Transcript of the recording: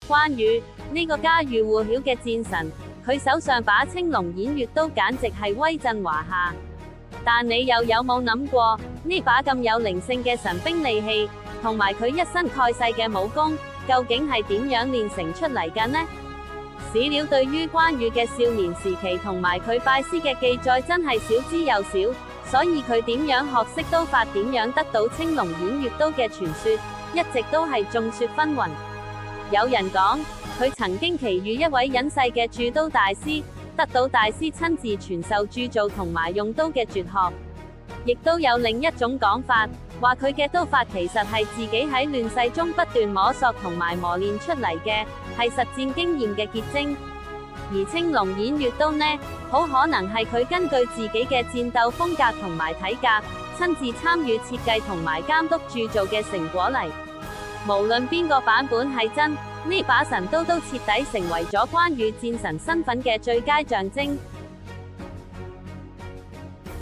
關羽呢個家喻戶曉嘅戰神，佢手上把青龍偃月刀簡直係威震華夏。但你又有冇諗過，呢把咁有靈性嘅神兵利器，同埋佢一身蓋世嘅武功，究竟係點樣練成出嚟嘅呢？史料對於關羽嘅少年時期同埋佢拜師嘅記載真係少之又少，所以佢點樣學識刀法，點樣得到青龍偃月刀嘅傳說，一直都係眾說紛紜。有人講，佢曾經奇遇一位隱世嘅鑄刀大師，得到大師親自傳授鑄造同埋用刀嘅絕學。亦都有另一種講法，話佢嘅刀法其實係自己喺亂世中不斷摸索同埋磨練出嚟嘅，係實戰經驗嘅結晶。而青龍偃月刀呢，好可能係佢根據自己嘅戰鬥風格同埋體格，親自參與設計同埋監督鑄造嘅成果嚟。無論邊個版本係真，呢把神刀都徹底成為咗關羽戰神身份嘅最佳象徵。